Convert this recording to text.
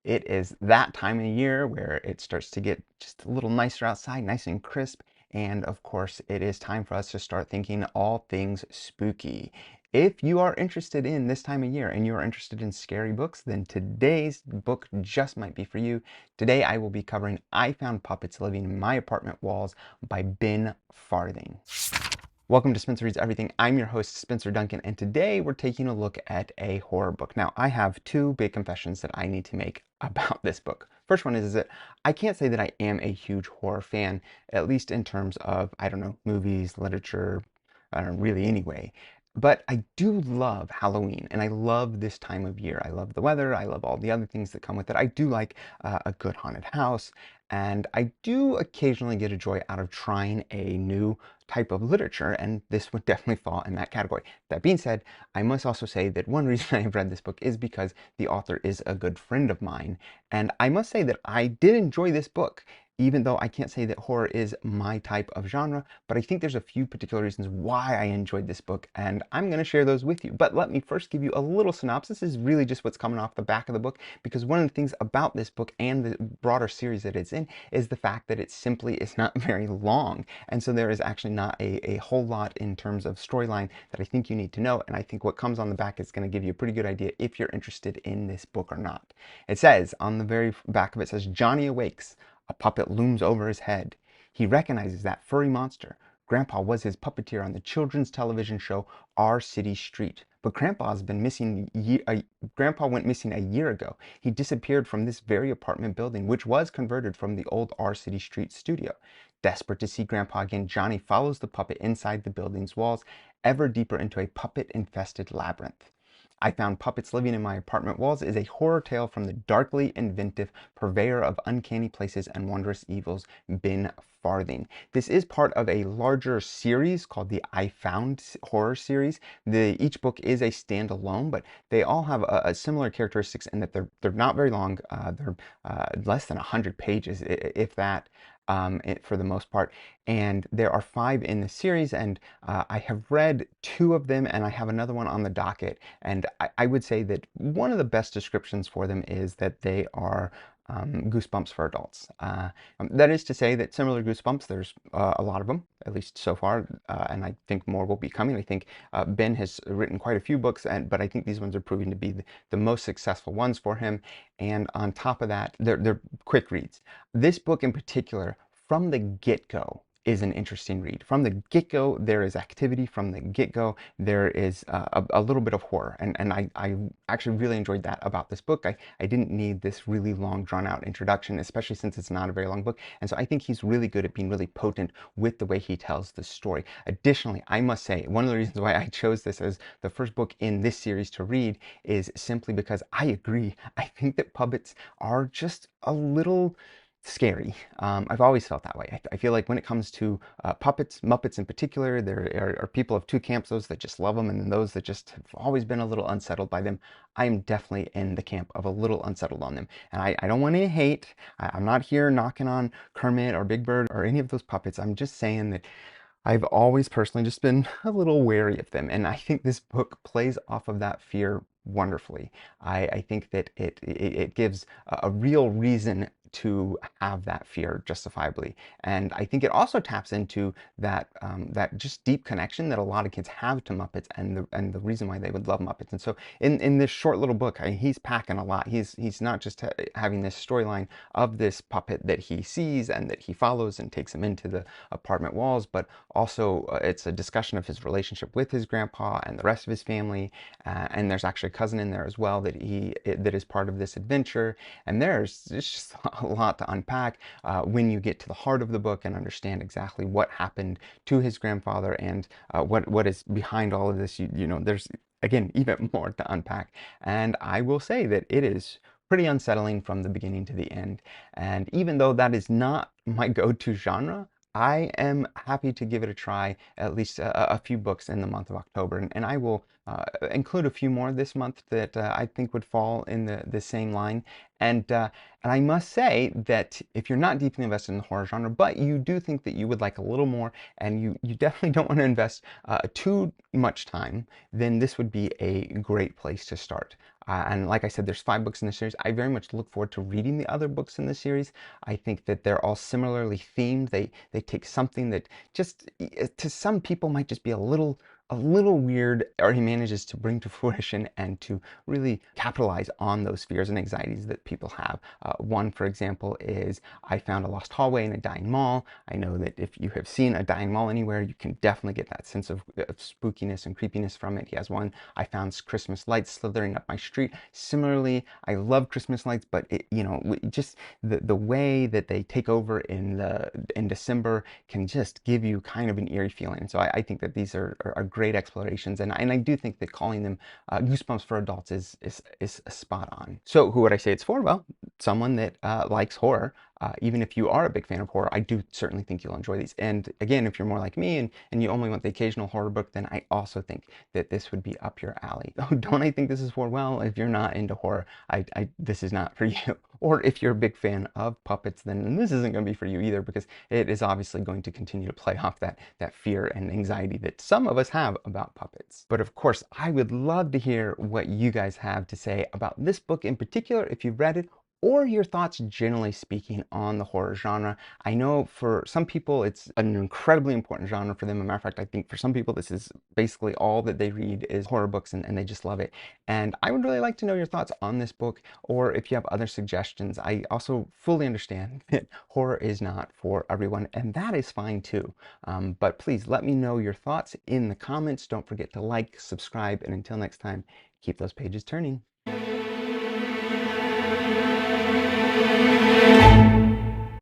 It is that time of year where it starts to get just a little nicer outside, nice and crisp. And of course, it is time for us to start thinking all things spooky. If you are interested in this time of year and you are interested in scary books, then today's book just might be for you. Today I will be covering I Found Puppets Living in My Apartment Walls by Ben Farthing. Welcome to Spencer Reads Everything. I'm your host, Spencer Duncan, and today we're taking a look at a horror book. Now, I have two big confessions that I need to make about this book. First one is that I can't say that I am a huge horror fan, at least in terms of, I don't know, movies, literature, I don't know, really anyway. But I do love Halloween, and I love this time of year. I love the weather, I love all the other things that come with it. I do like a good haunted house, and I do occasionally get a joy out of trying a new type of literature, and this would definitely fall in that category. That being said, I must also say that one reason I have read this book is because the author is a good friend of mine, and I must say that I did enjoy this book, even though I can't say that horror is my type of genre, but I think there's a few particular reasons why I enjoyed this book, and I'm going to share those with you. But let me first give you a little synopsis. This is really just what's coming off the back of the book, because one of the things about this book and the broader series that it's in is the fact that it simply is not very long, and so there is actually not a whole lot in terms of storyline that I think you need to know, and I think what comes on the back is going to give you a pretty good idea if you're interested in this book or not. It says, on the very back of it says, Johnny awakes. A puppet looms over his head. He recognizes that furry monster. Grandpa was his puppeteer on the children's television show Our City Street. But Grandpa went missing a year ago. He disappeared from this very apartment building, which was converted from the old Our City Street studio. Desperate to see Grandpa again, Johnny follows the puppet inside the building's walls, ever deeper into a puppet-infested labyrinth. I Found Puppets Living in My Apartment Walls is a horror tale from the darkly inventive purveyor of uncanny places and wondrous evils, Ben Farthing. This is part of a larger series called the I Found horror series. Each book is a standalone, but they all have a similar characteristics in that they're not very long. They're less than 100 pages, if that. For the most part, and there are 5 in the series, and I have read 2 of them, and I have another one on the docket, and I would say that one of the best descriptions for them is that they are Goosebumps for adults. That is to say that similar Goosebumps, there's a lot of them, at least so far, and I think more will be coming. I think Ben has written quite a few books, but I think these ones are proving to be the most successful ones for him, and on top of that, they're quick reads. This book in particular, from the get-go, is an interesting read. From the get-go, there is activity. From the get-go, there is a little bit of horror. And I actually really enjoyed that about this book. I didn't need this really long, drawn-out introduction, especially since it's not a very long book. And so I think he's really good at being really potent with the way he tells the story. Additionally, I must say, one of the reasons why I chose this as the first book in this series to read is simply because I agree. I think that puppets are just a little scary. I've always felt that way. I feel like when it comes to puppets, Muppets in particular, there are people of two camps, those that just love them and then those that just have always been a little unsettled by them. I am definitely in the camp of a little unsettled on them. And I don't want any hate. I'm not here knocking on Kermit or Big Bird or any of those puppets. I'm just saying that I've always personally just been a little wary of them, and I think this book plays off of that fear wonderfully. I think that it gives a real reason to have that fear justifiably, and I think it also taps into that just deep connection that a lot of kids have to Muppets, and the reason why they would love Muppets. And so in this short little book, he's packing a lot. He's not just having this storyline of this puppet that he sees and that he follows and takes him into the apartment walls, but also it's a discussion of his relationship with his grandpa and the rest of his family, and there's actually a cousin in there as well that is part of this adventure, and it's just a lot to unpack when you get to the heart of the book and understand exactly what happened to his grandfather and what is behind all of this. You know, there's again even more to unpack, and I will say that it is pretty unsettling from the beginning to the end. And even though that is not my go-to genre, I am happy to give it a try, at least a few books in the month of October. And I will include a few more this month that I think would fall in the same line. And I must say that if you're not deeply invested in the horror genre, but you do think that you would like a little more, and you definitely don't want to invest too much time, then this would be a great place to start. And like I said, there's 5 books in the series. I very much look forward to reading the other books in the series. I think that they're all similarly themed. They take something that just to some people might just be a little weird, or he manages to bring to fruition and to really capitalize on those fears and anxieties that people have. One, for example, is I found a lost hallway in a dying mall. I know that if you have seen a dying mall anywhere, you can definitely get that sense of spookiness and creepiness from it. He has one, I found Christmas lights slithering up my street. Similarly, I love Christmas lights, but just the way that they take over in December can just give you kind of an eerie feeling. And so I think that these are great explorations, and I do think that calling them Goosebumps for adults is spot on. So who would I say it's for? Well, someone that likes horror. Even if you are a big fan of horror, I do certainly think you'll enjoy these. And again, if you're more like me and you only want the occasional horror book, then I also think that this would be up your alley. Oh, don't I think this is for? Well, if you're not into horror, this is not for you. Or if you're a big fan of puppets, then this isn't going to be for you either, because it is obviously going to continue to play off that fear and anxiety that some of us have about puppets. But of course, I would love to hear what you guys have to say about this book in particular, if you've read it, or your thoughts generally speaking on the horror genre. I know for some people it's an incredibly important genre for them. As a matter of fact, I think for some people this is basically all that they read is horror books, and they just love it. And I would really like to know your thoughts on this book, or if you have other suggestions. I also fully understand that horror is not for everyone, and that is fine too. But please let me know your thoughts in the comments. Don't forget to like, subscribe, and until next time, keep those pages turning.